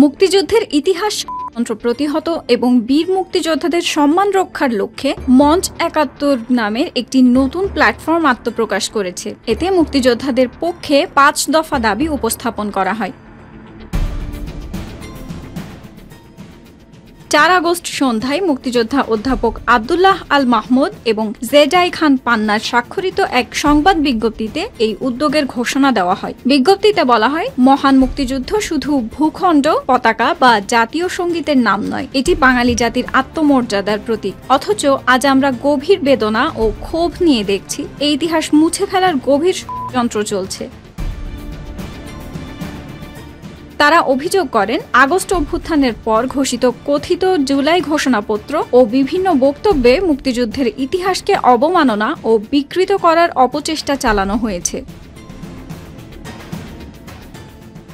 মুক্তিযুদ্ধের ইতিহাস প্রতিহত এবং বীর মুক্তিযোদ্ধাদের সম্মান রক্ষার লক্ষ্যে মঞ্চ ৭১ নামের একটি নতুন প্ল্যাটফর্ম আত্মপ্রকাশ করেছে। এতে মুক্তিযোদ্ধাদের পক্ষে ৫ দফা দাবি উপস্থাপন করা হয়। ৪ আগস্ট সন্ধ্যায় মুক্তিযোদ্ধা অধ্যাপক আব্দুল্লাহ আল মাহমুদ এবং জেডাই খান পান্নার স্বাক্ষরিত এক সংবাদ বিজ্ঞপ্তিতে এই উদ্যোগের ঘোষণা দেওয়া হয়। বিজ্ঞপ্তিতে বলা হয়, মহান মুক্তিযুদ্ধ শুধু ভূখণ্ড, পতাকা বা জাতীয় সঙ্গীতের নাম নয়, এটি বাঙালি জাতির আত্মমর্যাদার প্রতীক। অথচ আজ আমরা গভীর বেদনা ও ক্ষোভ নিয়ে দেখছি এই ইতিহাস মুছে ফেলার গভীর ষড়যন্ত্র চলছে। তারা অভিযোগ করেন, আগস্ট অভ্যুত্থানের পর ঘোষিত কথিত জুলাই ঘোষণাপত্র ও বিভিন্ন বক্তব্যে মুক্তিযুদ্ধের ইতিহাসকে অবমাননা ও বিকৃত করার অপচেষ্টা চালানো হয়েছে।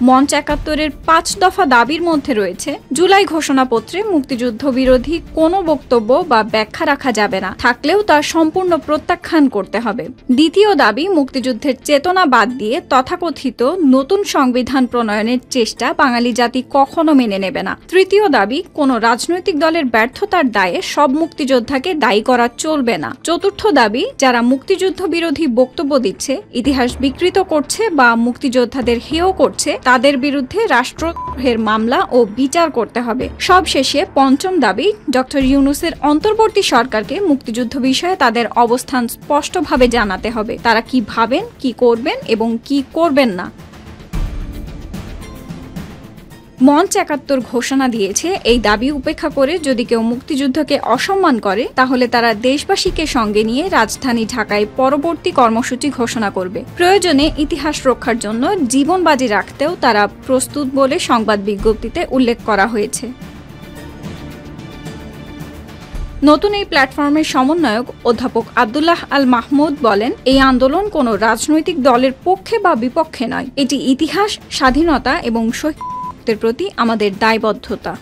মঞ্চ ৭১-এর ৫ দফা দাবির মধ্যে রয়েছে, জুলাই ঘোষণাপত্রে মুক্তিযুদ্ধ বিরোধী কোনো বক্তব্য বা ব্যাখ্যা রাখা যাবে না, থাকলেও তা সম্পূর্ণ প্রত্যাখ্যান করতে হবে। দ্বিতীয় দাবি, মুক্তিযুদ্ধের চেতনা বাদ দিয়ে তথাকথিত নতুন সংবিধান প্রণয়নের চেষ্টা বাঙালি জাতি কখনো মেনে নেবে না। তৃতীয় দাবি, কোনো রাজনৈতিক দলের ব্যর্থতার দায়ে সব মুক্তিযোদ্ধাকে দায়ী করা চলবে না। চতুর্থ দাবি, যারা মুক্তিযুদ্ধ বিরোধী বক্তব্য দিচ্ছে, ইতিহাস বিকৃত করছে বা মুক্তিযোদ্ধাদের হেয় করছে, তাদের বিরুদ্ধে রাষ্ট্রদ্রোহের মামলা ও বিচার করতে হবে। সবশেষে পঞ্চম দাবি, ডক্টর ইউনূসের অন্তর্বর্তী সরকারকে মুক্তিযুদ্ধ বিষয়ে তাদের অবস্থান স্পষ্টভাবে জানাতে হবে। তারা কি ভাবেন, কি করবেন এবং কি করবেন না। মঞ্চ ৭১ ঘোষণা দিয়েছে, এই দাবি উপেক্ষা করে যদি কেউ মুক্তিযুদ্ধকে অসম্মান করে, তাহলে তারা দেশবাসীকে সঙ্গে নিয়ে রাজধানী ঢাকায় পরবর্তী কর্মসূচি ঘোষণা করবে। প্রয়োজনে ইতিহাস রক্ষার জন্য জীবন বাজি রাখতেও তারা প্রস্তুত বলে সংবাদ বিজ্ঞপ্তিতে উল্লেখ করা হয়েছে। নতুন এই প্ল্যাটফর্মের সমন্বয়ক অধ্যাপক আব্দুল্লাহ আল মাহমুদ বলেন, এই আন্দোলন কোনো রাজনৈতিক দলের পক্ষে বা বিপক্ষে নয়, এটি ইতিহাস, স্বাধীনতা এবং শহীদদের প্রতি আমাদের দায়বদ্ধতা।